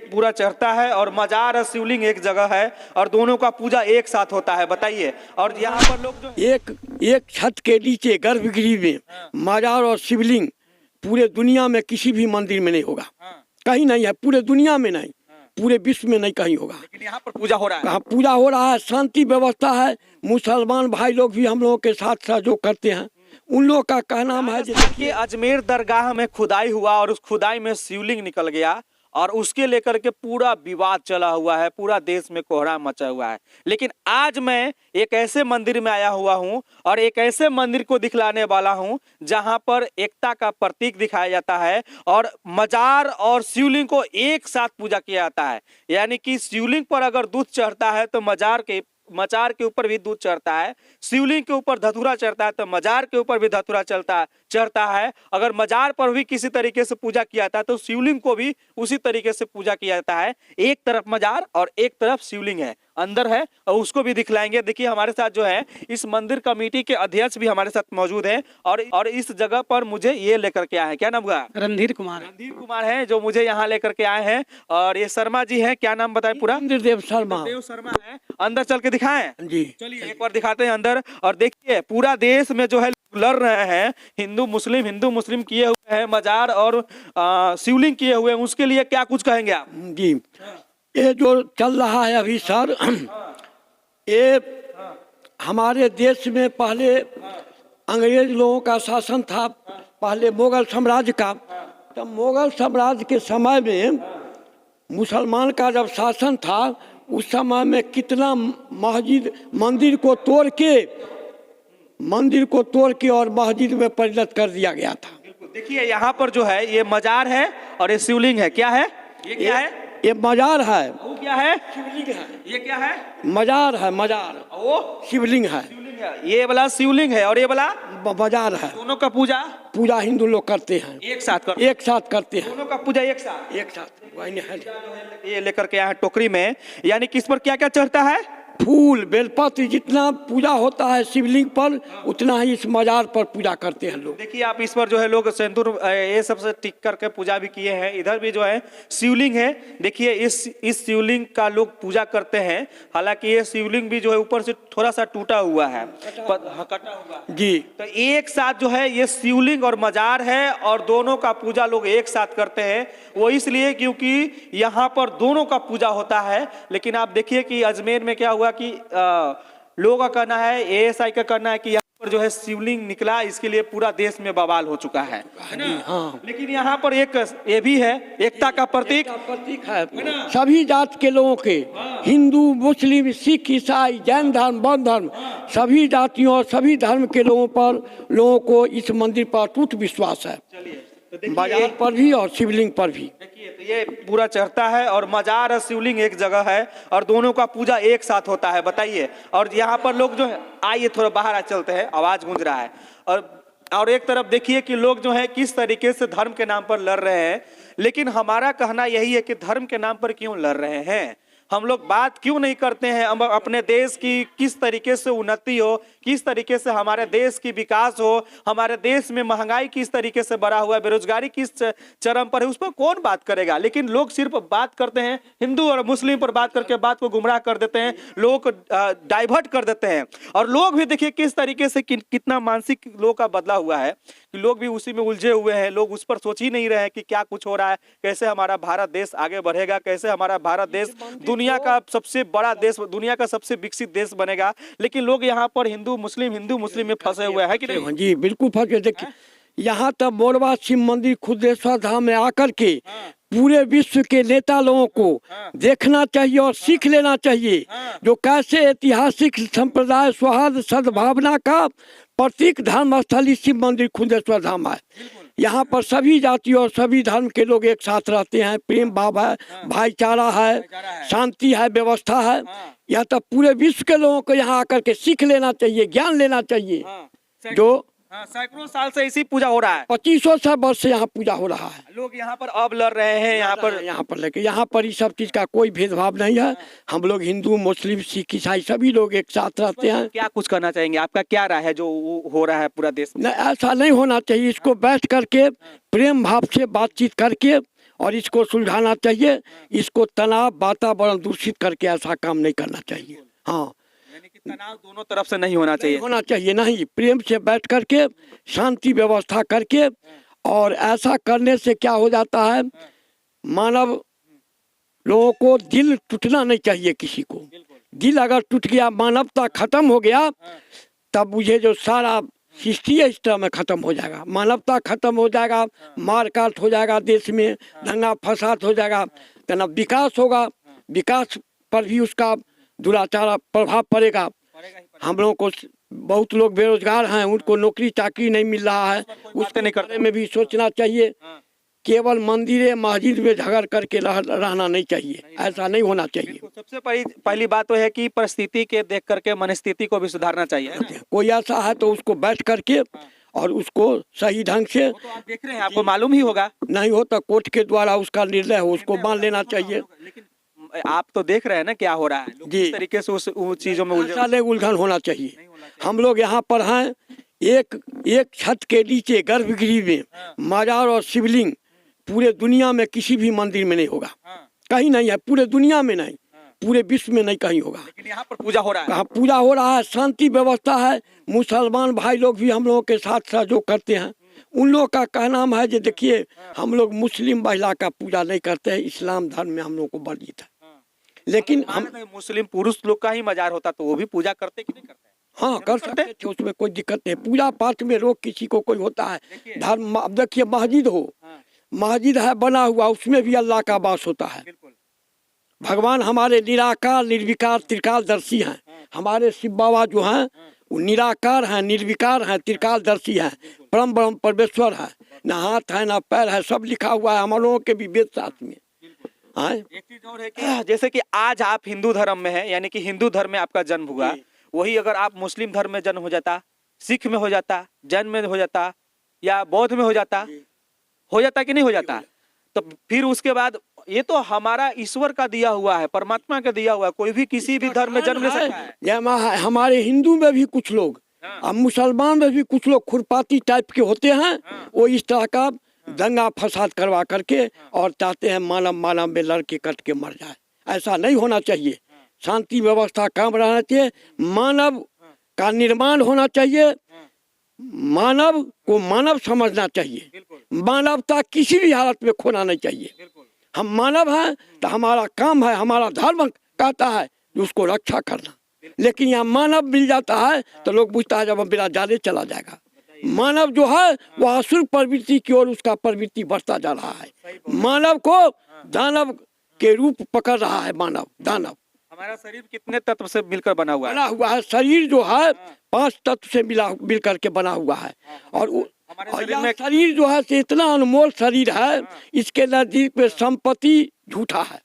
पूरा चढ़ता है और मजार और शिवलिंग एक जगह है और दोनों का पूजा एक साथ होता है, बताइए। और यहाँ पर लोग जो एक छत के नीचे गर्भगृह में मजार और शिवलिंग पूरे दुनिया में किसी भी मंदिर में नहीं होगा, कहीं नहीं है, पूरे दुनिया में नहीं, पूरे विश्व में नहीं कहीं होगा। लेकिन यहाँ पर पूजा हो रहा है, कहाँ पूजा हो रहा है, शांति व्यवस्था है। मुसलमान भाई लोग भी हम लोगों के साथ सहयोग करते हैं। उन लोगों का कहना है कि अजमेर दरगाह में खुदाई हुआ और उस खुदाई में शिवलिंग निकल गया और उसके लेकर के पूरा विवाद चला हुआ है, पूरा देश में कोहराम मचा हुआ है। लेकिन आज मैं एक ऐसे मंदिर में आया हुआ हूं और एक ऐसे मंदिर को दिखलाने वाला हूं जहां पर एकता का प्रतीक दिखाया जाता है और मजार और शिवलिंग को एक साथ पूजा किया जाता है। यानी कि शिवलिंग पर अगर दूध चढ़ता है तो मजार के ऊपर भी दूध चढ़ता है, शिवलिंग के ऊपर धतूरा चढ़ता है तो मजार के ऊपर भी धतूरा चढ़ता है। अगर मजार पर भी किसी तरीके से पूजा किया जाता है तो शिवलिंग को भी उसी तरीके से पूजा किया जाता है। एक तरफ मजार और एक तरफ शिवलिंग है, अंदर है, और उसको भी दिखलाएंगे। देखिए हमारे साथ जो है इस मंदिर कमेटी के अध्यक्ष भी हमारे साथ मौजूद है और इस जगह पर मुझे ये लेकर के आए हैं, क्या नाम हुआ? रणधीर कुमार है जो मुझे यहाँ लेकर के आए हैं। और ये शर्मा जी हैं, क्या नाम बताए पूरा? इंद्रदेव शर्मा है। अंदर चल के दिखाएं जी, चलिए एक बार दिखाते हैं अंदर। और देखिए पूरा देश में जो है लड़ रहे हैं, हिंदू मुस्लिम किए हुए हैं, मजार और शिवलिंग किए हुए हैं, उसके लिए क्या कुछ कहेंगे आप? जी, ये जो चल रहा है अभी सर, ये हमारे देश में पहले अंग्रेज लोगों का शासन था, पहले मुगल साम्राज्य का। तो मुगल साम्राज्य के समय में मुसलमान का जब शासन था उस समय में कितना मंदिर को तोड़ के और मस्जिद में परिणत कर दिया गया था। देखिए यहाँ पर जो है ये मजार है और ये शिवलिंग है। क्या है ये? क्या है ये? मजार है। वो क्या है? शिवलिंग है। ये क्या है? मजार है, मजार। वो शिवलिंग है। ये वाला शिवलिंग है और ये वाला मजार है। दोनों का पूजा हिंदू लोग करते हैं, एक साथ करते हैं, दोनों का पूजा एक साथ। ये लेकर के यहाँ टोकरी में, यानी किस पर क्या क्या चढ़ता है? फूल बेलपत्र, जितना पूजा होता है शिवलिंग पर उतना ही इस मजार पर पूजा करते हैं लोग। देखिए आप इस पर जो है लोग सिंदूर ये सबसे टिक करके पूजा भी किए हैं। इधर भी जो है शिवलिंग है। देखिए इस शिवलिंग का लोग पूजा करते हैं। हालांकि ये शिवलिंग भी जो है ऊपर से थोड़ा सा टूटा हुआ है, कटा हुआ जी। तो एक साथ जो है ये शिवलिंग और मजार है और दोनों का पूजा लोग एक साथ करते हैं। वो इसलिए क्योंकि यहाँ पर दोनों का पूजा होता है। लेकिन आप देखिए कि अजमेर में क्या हुआ कि लोगों का कहना है, एएसआई का कहना है कि यहाँ पर जो है शिवलिंग निकला, इसके लिए पूरा देश में बवाल हो चुका है ना? हाँ। लेकिन यहाँ पर एक ये भी है, एकता का प्रतीक है सभी जात के लोगों के, हिंदू मुस्लिम सिख ईसाई जैन धर्म बौद्ध धर्म, सभी जातियों और सभी धर्म के लोगों को इस मंदिर पर अटूट विश्वास है, बाजार पर भी और शिवलिंग पर भी। देखिए तो ये पूरा चढ़ता है और मजार और शिवलिंग एक जगह है और दोनों का पूजा एक साथ होता है, बताइए। और यहाँ पर लोग जो है, आइए थोड़ा बाहर आ चलते हैं, आवाज गूंज रहा है। और एक तरफ देखिए कि लोग जो है किस तरीके से धर्म के नाम पर लड़ रहे हैं। लेकिन हमारा कहना यही है कि धर्म के नाम पर क्यों लड़ रहे हैं? हम लोग बात क्यों नहीं करते हैं हम अपने देश की किस तरीके से उन्नति हो, किस तरीके से हमारे देश की विकास हो, हमारे देश में महंगाई किस तरीके से बढ़ा हुआ है, बेरोजगारी किस चरम पर है, उस पर कौन बात करेगा? लेकिन लोग सिर्फ बात करते हैं हिंदू और मुस्लिम पर, बात करके बात को गुमराह कर देते हैं, लोग डाइवर्ट कर देते हैं। और लोग भी देखिए किस तरीके से कितना मानसिक लोगों का बदला हुआ है कि लोग भी उसी में उलझे हुए हैं। लोग उस पर सोच ही नहीं रहे हैं कि क्या कुछ हो रहा है, कैसे हमारा भारत देश आगे बढ़ेगा, कैसे हमारा भारत देश दुनिया का सबसे बड़ा देश, दुनिया का सबसे विकसित देश बनेगा। लेकिन लोग यहाँ पर हिंदू मुस्लिम में फंसे हुए हैं कि नहीं? जी बिल्कुल फंसे। देखिए यहाँ तक मोरवा शिव मंदिर खुदेश्वर धाम में आकर के पूरे विश्व के नेता लोगों को देखना चाहिए और सीख लेना चाहिए, जो कैसे ऐतिहासिक संप्रदाय सौहार्द सद्भावना का प्रतीक धर्म स्थली शिव मंदिर खुदेश्वर धाम है। यहाँ पर सभी जाति और सभी धर्म के लोग एक साथ रहते हैं, प्रेम भाव है, भाईचारा है, शांति है, व्यवस्था है। यहाँ तक पूरे विश्व के लोगों को यहाँ आकर के सीख लेना चाहिए, ज्ञान लेना चाहिए। जो सैकड़ों साल से इसी पूजा हो रहा है, 2500 वर्ष से यहाँ पूजा हो रहा है। लोग यहाँ पर अब लड़ रहे हैं, यहाँ पर लेके यहाँ पर इस सब चीज का कोई भेदभाव नहीं है। हम लोग हिंदू मुस्लिम सिख ईसाई सभी लोग एक साथ रहते हैं। क्या कुछ करना चाहेंगे? आपका क्या राय है जो हो रहा है पूरा देश में? ऐसा नहीं होना चाहिए। इसको बैठ करके प्रेम भाव से बातचीत करके और इसको सुलझाना चाहिए। इसको तनाव वातावरण दूषित करके ऐसा काम नहीं करना चाहिए। हाँ, यानी कि तनाव दोनों तरफ से नहीं होना नहीं चाहिए। होना चाहिए, नहीं, प्रेम से बैठ करके शांति व्यवस्था करके, और ऐसा करने से क्या हो जाता है, मानव लोगों को दिल टूटना नहीं चाहिए किसी को। दिल अगर टूट गया, मानवता खत्म हो गया, तब मुझे जो सारा सृष्टि है इस तरह में खत्म हो जाएगा, मानवता खत्म हो जाएगा, मार काट हो जाएगा देश में, दंगा फसाद हो जाएगा, तो न विकास होगा, विकास पर भी उसका दुराचार प्रभाव पड़ेगा। हम लोगों को बहुत लोग बेरोजगार हैं, उनको नौकरी चाकरी नहीं मिल रहा है, उसके बारे में भी सोचना चाहिए। केवल मंदिर मस्जिद में झगड़ करके रहना नहीं चाहिए, ऐसा नहीं होना चाहिए। सबसे पहली बात तो है कि परिस्थिति के देख करके मनस्थिति को भी सुधारना चाहिए। कोई ऐसा है तो उसको बैठ करके और उसको सही ढंग से, तो आप देख रहे हैं, आपको मालूम ही होगा, नहीं हो तो कोर्ट के द्वारा उसका निर्णय हो, उसको मान लेना चाहिए। लेकिन आप तो देख रहे हैं ना क्या हो रहा है, लोग जी। किस तरीके से उस चीजों में उलझे। ऐसा नहीं उलझन होना चाहिए। हम लोग यहाँ पर हैं, एक छत के नीचे गर्भगृह में मजार और शिवलिंग पूरे दुनिया में किसी भी मंदिर में नहीं होगा, कहीं नहीं है, पूरे दुनिया में नहीं, पूरे विश्व में नहीं कहीं होगा। लेकिन यहाँ पर पूजा हो रहा है। कहाँ पूजा हो रहा है, शांति व्यवस्था है। मुसलमान भाई लोग भी हम लोगों के साथ सहयोग करते हैं। उन लोगों का कहना है जो देखिए, हम लोग मुस्लिम महिला का पूजा नहीं करते हैं, इस्लाम धर्म में हम लोग को वर्जित है। लेकिन हम मुस्लिम पुरुष लोग का ही मजार होता तो वो भी पूजा करते कि नहीं करते? हाँ, कर सकते हैं, उसमें कोई दिक्कत नहीं। पूजा पाठ में रोक किसी को कोई होता है, धर्म, अब देखिए मस्जिद हो, मस्जिद है बना हुआ, उसमें भी अल्लाह का वास होता है। भगवान हमारे निराकार निर्विकार त्रिकालदर्शी हैं। हमारे शिव बाबा जो हैं वो निराकार हैं, निर्विकार हैं, त्रिकालदर्शी हैं, परम ब्रह्म परमेश्वर है, ना हाथ है ना पैर है, सब लिखा हुआ है हम लोगों के भी वेद शास्त्र में। एक चीज और है कि जैसे कि आज आप हिंदू धर्म में हैं, यानी कि हिंदू धर्म में आपका जन्म हुआ, वही अगर आप मुस्लिम धर्म में जन्म हो जाता, सिख में हो जाता, जैन में हो जाता, या बौद्ध में हो जाता कि नहीं हो जाता, तो फिर उसके बाद ये तो हमारा ईश्वर का दिया हुआ है, परमात्मा का दिया हुआ है, कोई भी किसी भी धर्म में जन्म ले सकता है। हमारे हिंदू में भी कुछ लोग, अब मुसलमान में भी कुछ लोग खुरपाती टाइप के होते हैं, वो इस तरह का दंगा फसाद करवा करके और चाहते हैं मानव में लड़के कट के मर जाए। ऐसा नहीं होना चाहिए, शांति व्यवस्था काम रहना चाहिए, मानव का निर्माण होना चाहिए, मानव को मानव समझना चाहिए, मानवता किसी भी हालत में खोना नहीं चाहिए। हम मानव हैं तो हमारा काम है, हमारा धर्म कहता है उसको रक्षा करना, लेकिन यहाँ मानव मिल जाता है तो लोग पूछता है जब मेरा जाने चला जाएगा। मानव जो है वह असुर प्रवृत्ति की ओर उसका प्रवृत्ति बढ़ता जा रहा है, मानव को दानव के रूप पकड़ रहा है। मानव दानव, हमारा शरीर कितने तत्व से मिलकर बना हुआ है? शरीर जो है 5 तत्व से मिल करके बना हुआ है, और शरीर जो है से इतना अनमोल शरीर है, इसके नजदीक में संपत्ति झूठा है।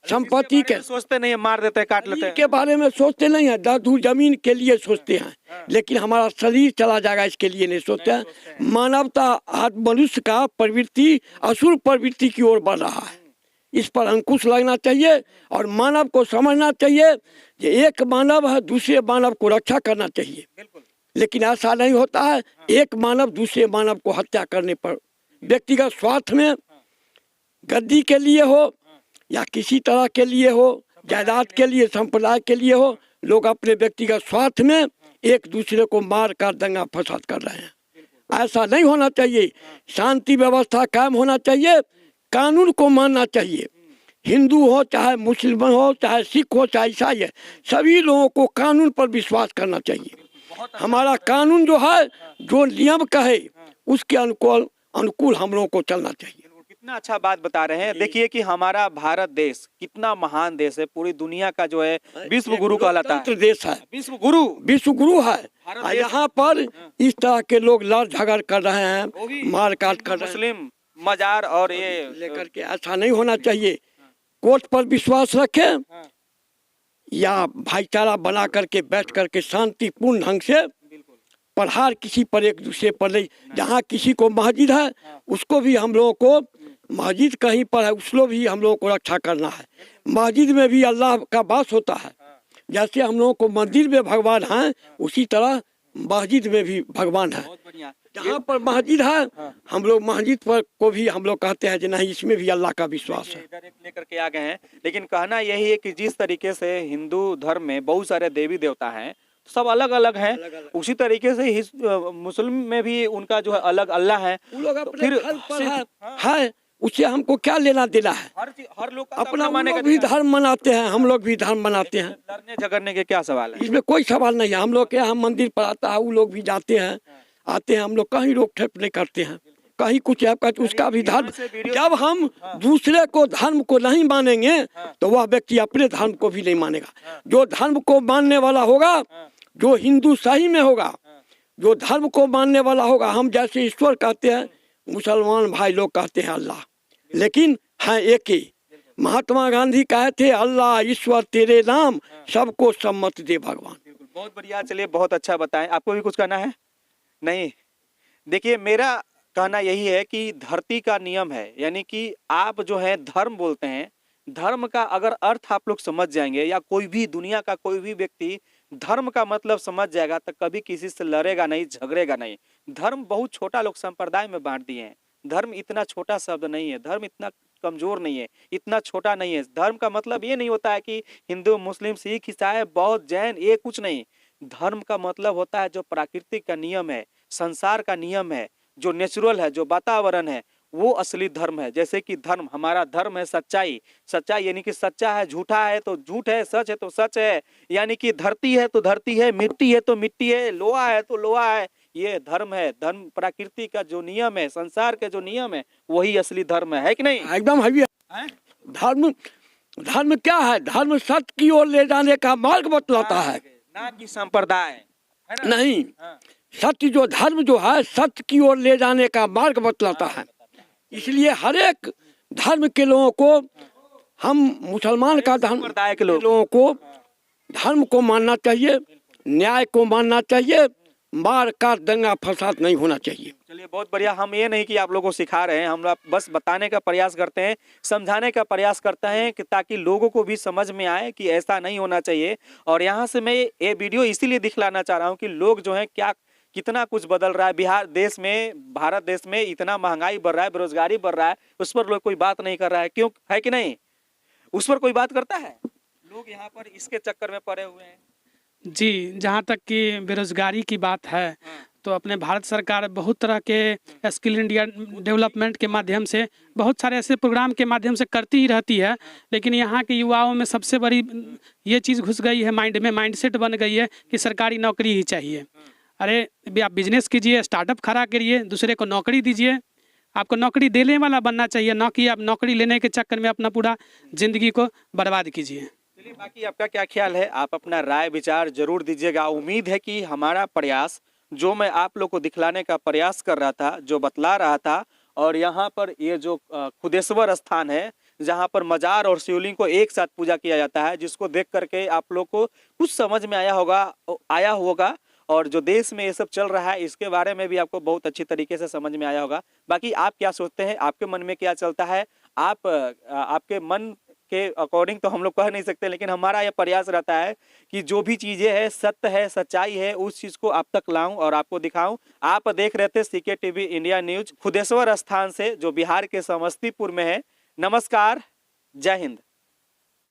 संपत्ति के सोचते नहीं है, मार देते हैं, काट लेते हैं, के बारे में सोचते नहीं है, दूर जमीन के लिए सोचते हैं, लेकिन हमारा शरीर चला जाएगा इसके लिए नहीं सोचते हैं। मानवता मनुष्य का प्रवृत्ति असुर प्रवृत्ति की ओर बढ़ रहा है, इस पर अंकुश लगना चाहिए और मानव को समझना चाहिए कि एक मानव है, दूसरे मानव को रक्षा करना चाहिए। लेकिन ऐसा नहीं होता है, एक मानव दूसरे मानव को हत्या करने पर व्यक्तिगत स्वार्थ में, गद्दी के लिए हो या किसी तरह के लिए हो, जायदाद के लिए, संप्रदाय के लिए हो, लोग अपने व्यक्तिगत स्वार्थ में एक दूसरे को मार कर दंगा फसाद कर रहे हैं। ऐसा नहीं होना चाहिए, शांति व्यवस्था कायम होना चाहिए, कानून को मानना चाहिए। हिंदू हो चाहे मुसलमान हो, चाहे सिख हो चाहे ईसाई है, सभी लोगों को कानून पर विश्वास करना चाहिए। हमारा कानून जो है, जो नियम कहे उसके अनुकूल हम लोगों को चलना चाहिए। कितना अच्छा बात बता रहे हैं। देखिए कि हमारा भारत देश कितना महान देश है, पूरी दुनिया का जो है विश्व गुरु कहलाता है, देश है, विश्व गुरु है। यहाँ पर इस तरह के लोग लड़ झगड़ कर रहे हैं, मार काट कर रहे हैं, मुस्लिम मजार और ये लेकर के, ऐसा नहीं होना चाहिए। कोर्ट पर विश्वास रखें या भाईचारा बना करके बैठ करके शांतिपूर्ण ढंग से प्रहार किसी पर एक दूसरे पर नहीं। जहाँ किसी को मस्जिद है उसको भी हम लोगों को, मस्जिद कहीं पर है उसको भी हम लोगों को रक्षा करना है। मस्जिद में भी अल्लाह का वास होता है, जैसे हम लोगों को मंदिर में भगवान हैं उसी तरह मस्जिद में भी भगवान है। बहुत बढ़िया। जहाँ पर मस्जिद है हम लोग मस्जिद पर को भी हम लोग कहते हैं कि नहीं इसमें भी अल्लाह का विश्वास है। इधर एक लेकर के आ गए हैं, लेकिन कहना यही है कि जिस तरीके से हिंदू धर्म में बहुत सारे देवी देवता हैं, सब अलग अलग हैं, उसी तरीके से मुस्लिम में भी उनका जो है अलग अल्लाह है। वो लोग तो अपने फिर धर्म पर है, उससे हमको क्या लेना देना है। हर लोग का अपना माने लोग का भी तरीका है। धर्म मनाते हैं, हम लोग भी धर्म मनाते हैं। लड़ने झगड़ने के क्या सवाल है? इसमें कोई सवाल नहीं है। हम लोग के यहाँ मंदिर पर आता है, वो लोग भी जाते हैं आते हैं, हम लोग कहीं रोक ठोक नहीं करते हैं, कहीं कुछ है कुछ उसका भी धर्म। जब हम दूसरे को धर्म को नहीं मानेंगे तो वह व्यक्ति अपने धर्म को भी नहीं मानेगा। जो धर्म को मानने वाला होगा, जो हिंदू सही में होगा, जो धर्म को मानने वाला होगा, हम जैसे ईश्वर कहते हैं, मुसलमान भाई लोग कहते हैं अल्लाह, लेकिन है एक ही। महात्मा गांधी कहे थे अल्लाह ईश्वर तेरे नाम सबको सम्मत दे भगवान। बिल्कुल, बहुत बढ़िया। चलिए, बहुत अच्छा बताएं। आपको भी कुछ कहना है? नहीं, देखिए मेरा कहना यही है कि धरती का नियम है, यानी कि आप जो है धर्म बोलते हैं, धर्म का अगर अर्थ आप लोग समझ जाएंगे, या कोई भी दुनिया का कोई भी व्यक्ति धर्म का मतलब समझ जाएगा, तो कभी किसी से लड़ेगा नहीं, झगड़ेगा नहीं। धर्म बहुत छोटा लोग संप्रदाय में बांट दिए हैं। धर्म इतना छोटा शब्द नहीं है, धर्म इतना कमजोर नहीं है, इतना छोटा नहीं है। धर्म का मतलब ये नहीं होता है कि हिंदू, मुस्लिम, सिख, ईसाई, बौद्ध, जैन, ये कुछ नहीं। धर्म का मतलब होता है जो प्राकृतिक का नियम है, संसार का नियम है, जो नेचुरल है, जो वातावरण है, वो असली धर्म है। जैसे कि धर्म, हमारा धर्म है सच्चाई। सच्चाई यानी कि सच्चा है, झूठा है तो झूठ है, सच है तो सच है। यानी कि धरती है तो धरती है, मिट्टी है तो मिट्टी है, लोहा है तो लोहा है। ये धर्म है। धर्म प्रकृति का जो नियम है, संसार के जो नियम है, वही असली धर्म है कि नहीं? एकदम है। धर्म धर्म क्या है? धर्म सत्य की ओर ले जाने का मार्ग बतलाता है, ना कि संप्रदाय, है ना? नहीं, सत्य जो धर्म जो है सत्य की ओर ले जाने का मार्ग बतलाता है। इसलिए हर एक धर्म के लोगों को, हम मुसलमान का धर्म संप्रदाय के लोगों को धर्म को मानना चाहिए, न्याय को मानना चाहिए, मार काट दंगा फसाद नहीं होना चाहिए। चलिए, बहुत बढ़िया। हम ये नहीं कि आप लोगों को सिखा रहे हैं, हम लोग बस बताने का प्रयास करते हैं, समझाने का प्रयास करते हैं कि ताकि लोगों को भी समझ में आए कि ऐसा नहीं होना चाहिए। और यहाँ से मैं ये वीडियो इसीलिए दिखलाना चाह रहा हूँ कि लोग जो है क्या कितना कुछ बदल रहा है। बिहार देश में, भारत देश में इतना महंगाई बढ़ रहा है, बेरोजगारी बढ़ रहा है, उस पर लोग कोई बात नहीं कर रहा है। क्यों है कि नहीं? उस पर कोई बात करता है? लोग यहाँ पर इसके चक्कर में पड़े हुए हैं। जी, जहाँ तक कि बेरोजगारी की बात है, तो अपने भारत सरकार बहुत तरह के स्किल इंडिया डेवलपमेंट के माध्यम से, बहुत सारे ऐसे प्रोग्राम के माध्यम से करती ही रहती है। लेकिन यहाँ के युवाओं में सबसे बड़ी ये चीज़ घुस गई है, माइंड में माइंडसेट बन गई है कि सरकारी नौकरी ही चाहिए। अरे आप बिजनेस कीजिए, स्टार्टअप खड़ा करिए, दूसरे को नौकरी दीजिए। आपको नौकरी देने वाला बनना चाहिए, ना कि आप नौकरी लेने के चक्कर में अपना पूरा ज़िंदगी को बर्बाद कीजिए। चलिए, बाकी आपका क्या ख्याल है? आप अपना राय विचार जरूर दीजिएगा। उम्मीद है कि हमारा प्रयास, जो मैं आप लोग को दिखलाने का प्रयास कर रहा था, जो बतला रहा था, और यहाँ पर ये जो खुदेश्वर स्थान है, जहाँ पर मजार और शिवलिंग को एक साथ पूजा किया जाता है, जिसको देख करके आप लोग को कुछ समझ में आया होगा। और जो देश में ये सब चल रहा है, इसके बारे में भी आपको बहुत अच्छी तरीके से समझ में आया होगा। बाकी आप क्या सोचते हैं? आपके मन में क्या चलता है? आपके मन के अकॉर्डिंग तो हम लोग कह नहीं सकते, लेकिन हमारा यह प्रयास रहता है कि जो भी चीज़ें है, सत्य है, सच्चाई है, उस चीज़ को आप तक लाऊं और आपको दिखाऊं। आप देख रहे थे सीके टीवी इंडिया न्यूज, खुदेश्वर स्थान से, जो बिहार के समस्तीपुर में है। नमस्कार, जय हिंद।